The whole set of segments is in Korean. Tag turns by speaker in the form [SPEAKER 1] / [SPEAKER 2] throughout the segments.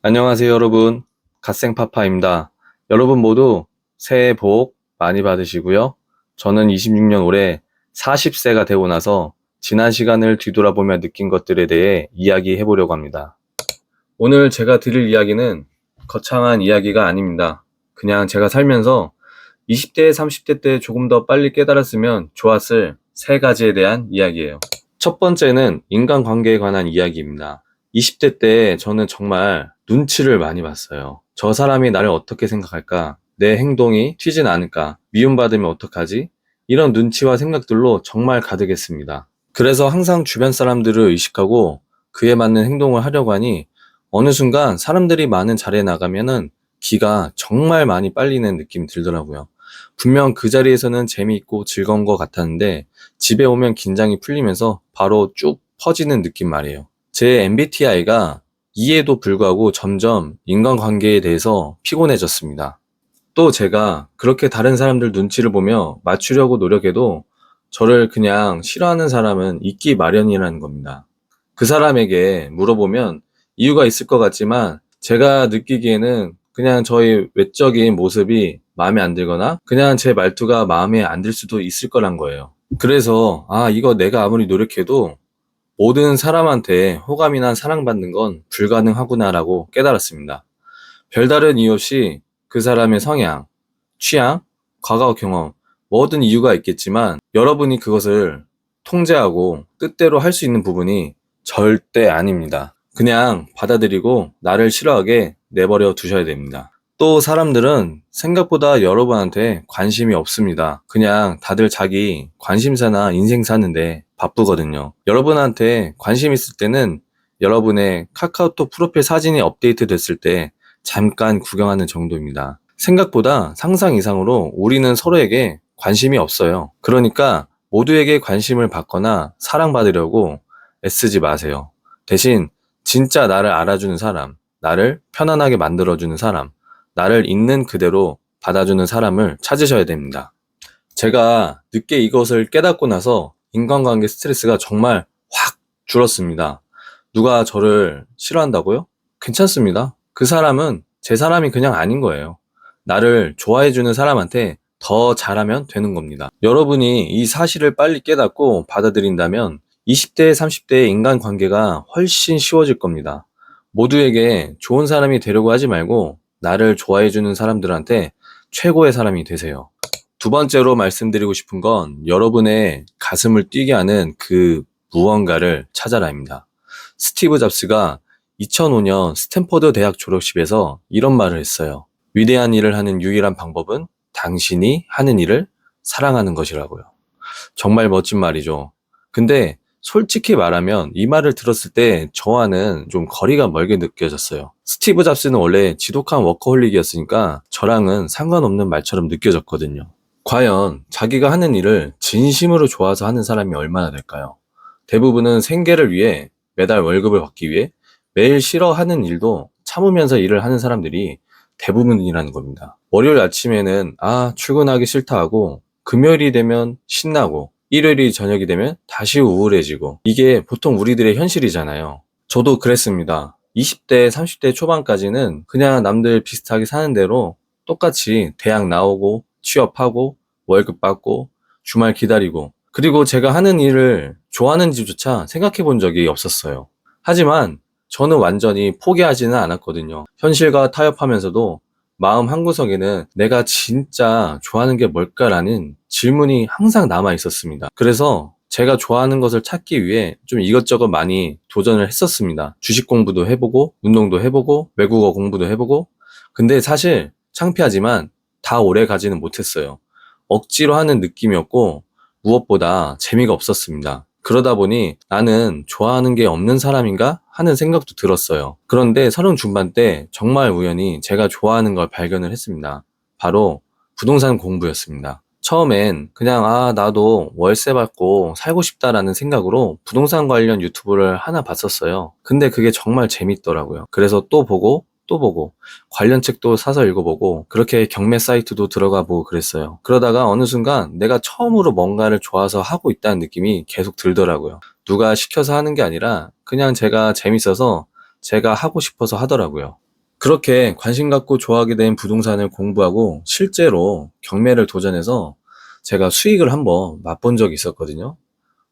[SPEAKER 1] 안녕하세요, 여러분. 갓생파파입니다. 여러분 모두 새해 복 많이 받으시고요. 저는 26년 올해 40세가 되고 나서 지난 시간을 뒤돌아보며 느낀 것들에 대해 이야기해 보려고 합니다. 오늘 제가 드릴 이야기는 거창한 이야기가 아닙니다. 그냥 제가 살면서 20대, 30대 때 조금 더 빨리 깨달았으면 좋았을 세 가지에 대한 이야기예요. 첫 번째는 인간관계에 관한 이야기입니다. 20대 때 저는 정말 눈치를 많이 봤어요. 저 사람이 나를 어떻게 생각할까? 내 행동이 튀진 않을까? 미움받으면 어떡하지? 이런 눈치와 생각들로 정말 가득했습니다. 그래서 항상 주변 사람들을 의식하고 그에 맞는 행동을 하려고 하니 어느 순간 사람들이 많은 자리에 나가면은 기가 정말 많이 빨리는 느낌이 들더라고요. 분명 그 자리에서는 재미있고 즐거운 것 같았는데 집에 오면 긴장이 풀리면서 바로 쭉 퍼지는 느낌 말이에요. 제 MBTI가 E에도 불구하고 점점 인간관계에 대해서 피곤해졌습니다. 또 제가 그렇게 다른 사람들 눈치를 보며 맞추려고 노력해도 저를 그냥 싫어하는 사람은 있기 마련이라는 겁니다. 그 사람에게 물어보면 이유가 있을 것 같지만 제가 느끼기에는 그냥 저의 외적인 모습이 마음에 안 들거나 그냥 제 말투가 마음에 안 들 수도 있을 거란 거예요. 그래서 이거 내가 아무리 노력해도 모든 사람한테 호감이나 사랑받는 건 불가능하구나라고 깨달았습니다. 별다른 이유 없이 그 사람의 성향, 취향, 과거 경험, 뭐든 이유가 있겠지만 여러분이 그것을 통제하고 뜻대로 할 수 있는 부분이 절대 아닙니다. 그냥 받아들이고 나를 싫어하게 내버려 두셔야 됩니다. 또 사람들은 생각보다 여러분한테 관심이 없습니다. 그냥 다들 자기 관심사나 인생 사는데 바쁘거든요. 여러분한테 관심 있을 때는 여러분의 카카오톡 프로필 사진이 업데이트 됐을 때 잠깐 구경하는 정도입니다. 생각보다 상상 이상으로 우리는 서로에게 관심이 없어요. 그러니까 모두에게 관심을 받거나 사랑받으려고 애쓰지 마세요. 대신 진짜 나를 알아주는 사람, 나를 편안하게 만들어주는 사람, 나를 있는 그대로 받아주는 사람을 찾으셔야 됩니다. 제가 늦게 이것을 깨닫고 나서 인간관계 스트레스가 정말 확 줄었습니다. 누가 저를 싫어한다고요? 괜찮습니다. 그 사람은 제 사람이 그냥 아닌 거예요. 나를 좋아해주는 사람한테 더 잘하면 되는 겁니다. 여러분이 이 사실을 빨리 깨닫고 받아들인다면 20대, 30대의 인간관계가 훨씬 쉬워질 겁니다. 모두에게 좋은 사람이 되려고 하지 말고 나를 좋아해주는 사람들한테 최고의 사람이 되세요. 두 번째로 말씀드리고 싶은 건 여러분의 가슴을 뛰게 하는 그 무언가를 찾아라입니다. 스티브 잡스가 2005년 스탠퍼드 대학 졸업식에서 이런 말을 했어요. 위대한 일을 하는 유일한 방법은 당신이 하는 일을 사랑하는 것이라고요. 정말 멋진 말이죠. 근데 솔직히 말하면 이 말을 들었을 때 저와는 좀 거리가 멀게 느껴졌어요. 스티브 잡스는 원래 지독한 워커홀릭이었으니까 저랑은 상관없는 말처럼 느껴졌거든요. 과연 자기가 하는 일을 진심으로 좋아서 하는 사람이 얼마나 될까요? 대부분은 생계를 위해 매달 월급을 받기 위해 매일 싫어하는 일도 참으면서 일을 하는 사람들이 대부분이라는 겁니다. 월요일 아침에는 출근하기 싫다 하고 금요일이 되면 신나고 일요일이 저녁이 되면 다시 우울해지고 이게 보통 우리들의 현실이잖아요. 저도 그랬습니다. 20대, 30대 초반까지는 그냥 남들 비슷하게 사는 대로 똑같이 대학 나오고 취업하고 월급 받고 주말 기다리고 그리고 제가 하는 일을 좋아하는지조차 생각해 본 적이 없었어요. 하지만 저는 완전히 포기하지는 않았거든요. 현실과 타협하면서도 마음 한구석에는 내가 진짜 좋아하는 게 뭘까라는 질문이 항상 남아 있었습니다. 그래서 제가 좋아하는 것을 찾기 위해 좀 이것저것 많이 도전을 했었습니다. 주식 공부도 해보고, 운동도 해보고, 외국어 공부도 해보고. 근데 사실 창피하지만 다 오래 가지는 못했어요. 억지로 하는 느낌이었고, 무엇보다 재미가 없었습니다. 그러다 보니 나는 좋아하는 게 없는 사람인가 하는 생각도 들었어요. 그런데 서른 중반 때 정말 우연히 제가 좋아하는 걸 발견을 했습니다. 바로 부동산 공부였습니다. 처음엔 그냥 나도 월세 받고 살고 싶다라는 생각으로 부동산 관련 유튜브를 하나 봤었어요. 근데 그게 정말 재밌더라고요. 그래서 또 보고 또 보고 관련 책도 사서 읽어보고 그렇게 경매 사이트도 들어가 보고 그랬어요. 그러다가 어느 순간 내가 처음으로 뭔가를 좋아서 하고 있다는 느낌이 계속 들더라고요. 누가 시켜서 하는 게 아니라 그냥 제가 재밌어서 제가 하고 싶어서 하더라고요. 그렇게 관심 갖고 좋아하게 된 부동산을 공부하고 실제로 경매를 도전해서 제가 수익을 한번 맛본 적이 있었거든요.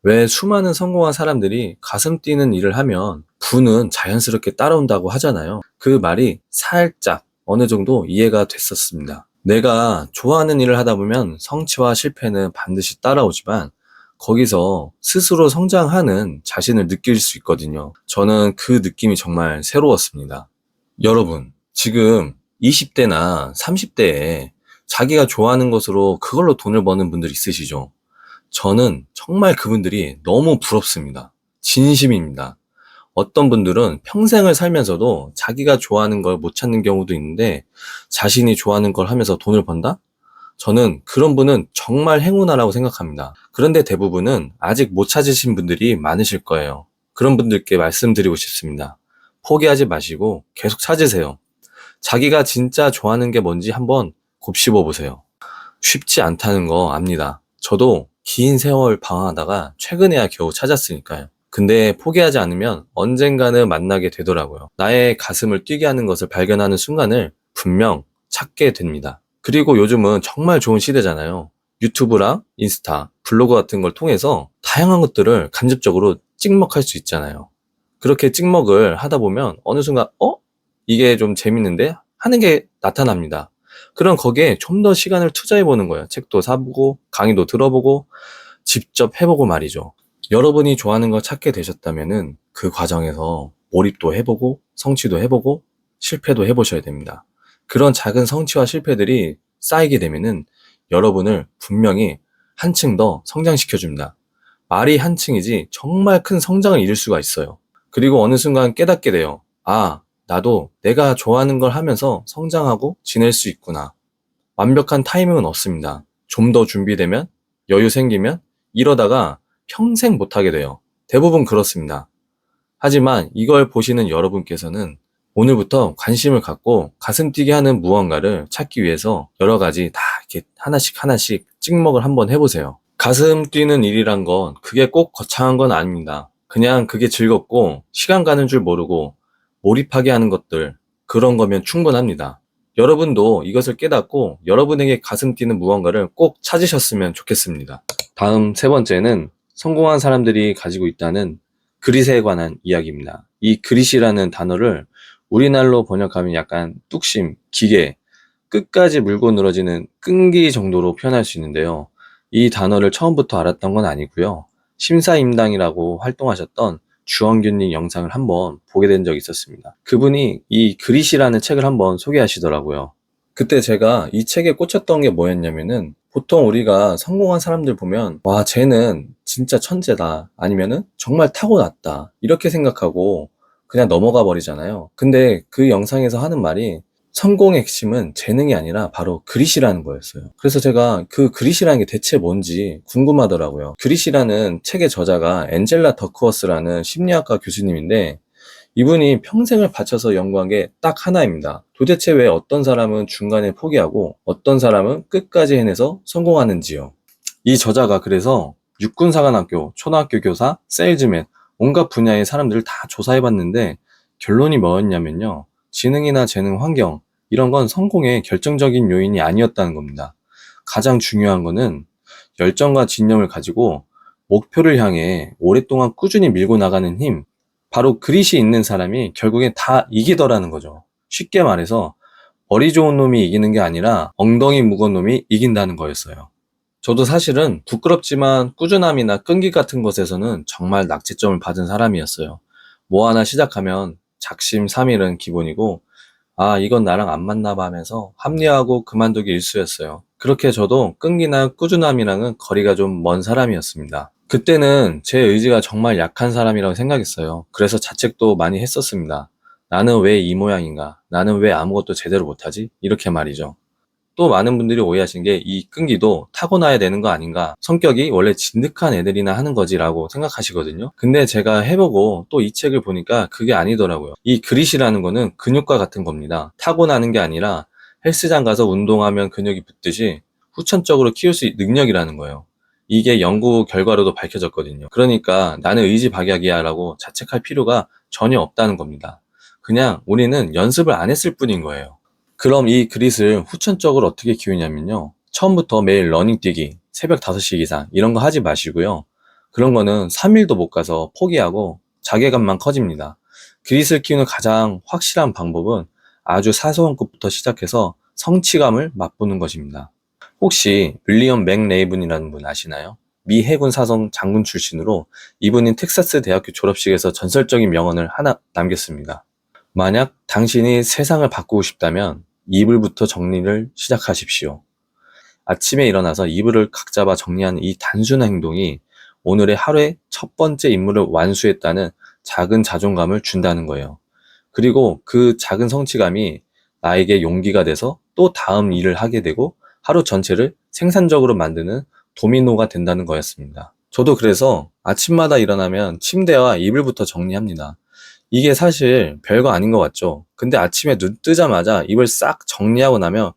[SPEAKER 1] 왜 수많은 성공한 사람들이 가슴 뛰는 일을 하면 부는 자연스럽게 따라온다고 하잖아요. 그 말이 살짝 어느 정도 이해가 됐었습니다. 내가 좋아하는 일을 하다 보면 성취와 실패는 반드시 따라오지만 거기서 스스로 성장하는 자신을 느낄 수 있거든요. 저는 그 느낌이 정말 새로웠습니다. 여러분, 지금 20대나 30대에 자기가 좋아하는 것으로 그걸로 돈을 버는 분들 있으시죠? 저는 정말 그분들이 너무 부럽습니다. 진심입니다. 어떤 분들은 평생을 살면서도 자기가 좋아하는 걸 못 찾는 경우도 있는데 자신이 좋아하는 걸 하면서 돈을 번다? 저는 그런 분은 정말 행운아라고 생각합니다. 그런데 대부분은 아직 못 찾으신 분들이 많으실 거예요. 그런 분들께 말씀드리고 싶습니다. 포기하지 마시고 계속 찾으세요. 자기가 진짜 좋아하는 게 뭔지 한번 곱씹어 보세요. 쉽지 않다는 거 압니다. 저도 긴 세월 방황하다가 최근에야 겨우 찾았으니까요. 근데 포기하지 않으면 언젠가는 만나게 되더라고요. 나의 가슴을 뛰게 하는 것을 발견하는 순간을 분명 찾게 됩니다. 그리고 요즘은 정말 좋은 시대잖아요. 유튜브랑 인스타, 블로그 같은 걸 통해서 다양한 것들을 간접적으로 찍먹할 수 있잖아요. 그렇게 찍먹을 하다 보면 어느 순간 이게 좀 재밌는데? 하는 게 나타납니다. 그럼 거기에 좀 더 시간을 투자해 보는 거예요. 책도 사보고 강의도 들어보고 직접 해보고 말이죠. 여러분이 좋아하는 걸 찾게 되셨다면은 그 과정에서 몰입도 해보고 성취도 해보고 실패도 해보셔야 됩니다. 그런 작은 성취와 실패들이 쌓이게 되면은 여러분을 분명히 한층 더 성장시켜 줍니다. 말이 한층이지 정말 큰 성장을 이룰 수가 있어요. 그리고 어느 순간 깨닫게 돼요. 아, 나도 내가 좋아하는 걸 하면서 성장하고 지낼 수 있구나. 완벽한 타이밍은 없습니다. 좀 더 준비되면, 여유 생기면, 이러다가 평생 못하게 돼요. 대부분 그렇습니다. 하지만 이걸 보시는 여러분께서는 오늘부터 관심을 갖고 가슴 뛰게 하는 무언가를 찾기 위해서 여러 가지 다 이렇게 하나씩 하나씩 찍먹을 한번 해보세요. 가슴 뛰는 일이란 건 그게 꼭 거창한 건 아닙니다. 그냥 그게 즐겁고 시간 가는 줄 모르고 몰입하게 하는 것들, 그런 거면 충분합니다. 여러분도 이것을 깨닫고 여러분에게 가슴 뛰는 무언가를 꼭 찾으셨으면 좋겠습니다. 다음 세 번째는 성공한 사람들이 가지고 있다는 그릿에 관한 이야기입니다. 이 그릿이라는 단어를 우리말로 번역하면 약간 뚝심, 기계, 끝까지 물고 늘어지는 끈기 정도로 표현할 수 있는데요. 이 단어를 처음부터 알았던 건 아니고요. 심사임당이라고 활동하셨던 주원균님 영상을 한번 보게 된 적이 있었습니다. 그분이 이 그릿이라는 책을 한번 소개하시더라고요. 그때 제가 이 책에 꽂혔던 게 뭐였냐면은 보통 우리가 성공한 사람들 보면 와, 쟤는 진짜 천재다, 아니면은 정말 타고났다, 이렇게 생각하고 그냥 넘어가 버리잖아요. 근데 그 영상에서 하는 말이 성공의 핵심은 재능이 아니라 바로 그릿이라는 거였어요. 그래서 제가 그 그릿이라는 게 대체 뭔지 궁금하더라고요. 그릿이라는 책의 저자가 엔젤라 더크워스라는 심리학과 교수님인데 이분이 평생을 바쳐서 연구한 게 딱 하나입니다. 도대체 왜 어떤 사람은 중간에 포기하고 어떤 사람은 끝까지 해내서 성공하는지요. 이 저자가 그래서 육군사관학교, 초등학교 교사, 세일즈맨, 온갖 분야의 사람들을 다 조사해봤는데 결론이 뭐였냐면요. 지능이나 재능, 환경, 이런 건 성공의 결정적인 요인이 아니었다는 겁니다. 가장 중요한 거는 열정과 진념을 가지고 목표를 향해 오랫동안 꾸준히 밀고 나가는 힘, 바로 그릿이 있는 사람이 결국엔 다 이기더라는 거죠. 쉽게 말해서 머리 좋은 놈이 이기는 게 아니라 엉덩이 무거운 놈이 이긴다는 거였어요. 저도 사실은 부끄럽지만 꾸준함이나 끈기 같은 것에서는 정말 낙제점을 받은 사람이었어요. 뭐 하나 시작하면 작심삼일은 기본이고 아, 이건 나랑 안 맞나 봐 하면서 합리화하고 그만두기 일쑤였어요. 그렇게 저도 끈기나 꾸준함이랑은 거리가 좀 먼 사람이었습니다. 그때는 제 의지가 정말 약한 사람이라고 생각했어요. 그래서 자책도 많이 했었습니다. 나는 왜 이 모양인가? 나는 왜 아무것도 제대로 못하지? 이렇게 말이죠. 또 많은 분들이 오해하신 게 이 끈기도 타고나야 되는 거 아닌가? 성격이 원래 진득한 애들이나 하는 거지라고 생각하시거든요. 근데 제가 해보고 또 이 책을 보니까 그게 아니더라고요. 이 그릿이라는 거는 근육과 같은 겁니다. 타고나는 게 아니라 헬스장 가서 운동하면 근육이 붙듯이 후천적으로 키울 수 있는 능력이라는 거예요. 이게 연구 결과로도 밝혀졌거든요. 그러니까 나는 의지박약이야 라고 자책할 필요가 전혀 없다는 겁니다. 그냥 우리는 연습을 안 했을 뿐인 거예요. 그럼 이 그릿을 후천적으로 어떻게 키우냐면요. 처음부터 매일 러닝 뛰기, 새벽 5시 이상 이런 거 하지 마시고요. 그런 거는 3일도 못 가서 포기하고 자괴감만 커집니다. 그릿을 키우는 가장 확실한 방법은 아주 사소한 것부터 시작해서 성취감을 맛보는 것입니다. 혹시 윌리엄 맥레이븐이라는 분 아시나요? 미 해군 사성 장군 출신으로 이분이 텍사스 대학교 졸업식에서 전설적인 명언을 하나 남겼습니다. 만약 당신이 세상을 바꾸고 싶다면 이불부터 정리를 시작하십시오. 아침에 일어나서 이불을 각 잡아 정리하는 이 단순한 행동이 오늘의 하루의 첫 번째 임무를 완수했다는 작은 자존감을 준다는 거예요. 그리고 그 작은 성취감이 나에게 용기가 돼서 또 다음 일을 하게 되고 하루 전체를 생산적으로 만드는 도미노가 된다는 거였습니다. 저도 그래서 아침마다 일어나면 침대와 이불부터 정리합니다. 이게 사실 별거 아닌 것 같죠? 근데 아침에 눈 뜨자마자 이불 싹 정리하고 나면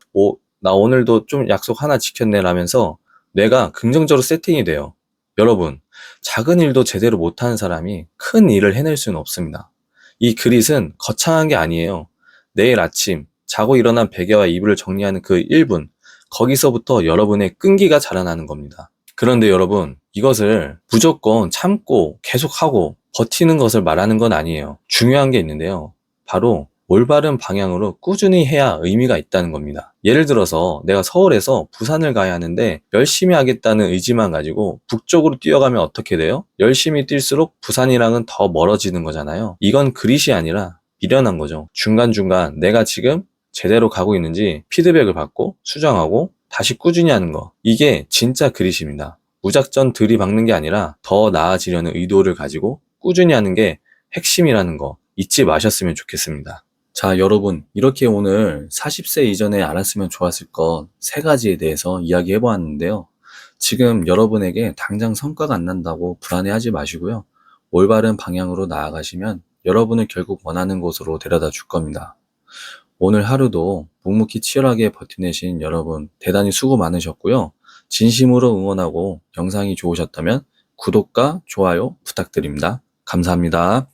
[SPEAKER 1] 나 오늘도 좀 약속 하나 지켰네 라면서 뇌가 긍정적으로 세팅이 돼요. 여러분, 작은 일도 제대로 못하는 사람이 큰 일을 해낼 수는 없습니다. 이 그릿은 거창한 게 아니에요. 내일 아침 자고 일어난 베개와 이불을 정리하는 그 1분, 거기서부터 여러분의 끈기가 자라나는 겁니다. 그런데 여러분, 이것을 무조건 참고 계속하고 버티는 것을 말하는 건 아니에요. 중요한 게 있는데요. 바로 올바른 방향으로 꾸준히 해야 의미가 있다는 겁니다. 예를 들어서 내가 서울에서 부산을 가야 하는데 열심히 하겠다는 의지만 가지고 북쪽으로 뛰어가면 어떻게 돼요? 열심히 뛸수록 부산이랑은 더 멀어지는 거잖아요. 이건 그릿이 아니라 미련한 거죠. 중간중간 내가 지금 제대로 가고 있는지 피드백을 받고 수정하고 다시 꾸준히 하는 거. 이게 진짜 그릿입니다. 무작정 들이박는 게 아니라 더 나아지려는 의도를 가지고 꾸준히 하는 게 핵심이라는 거 잊지 마셨으면 좋겠습니다. 자, 여러분, 이렇게 오늘 40세 이전에 알았으면 좋았을 것 3가지에 대해서 이야기해 보았는데요. 지금 여러분에게 당장 성과가 안 난다고 불안해하지 마시고요. 올바른 방향으로 나아가시면 여러분을 결국 원하는 곳으로 데려다 줄 겁니다. 오늘 하루도 묵묵히 치열하게 버텨내신 여러분 대단히 수고 많으셨고요. 진심으로 응원하고 영상이 좋으셨다면 구독과 좋아요 부탁드립니다. 감사합니다.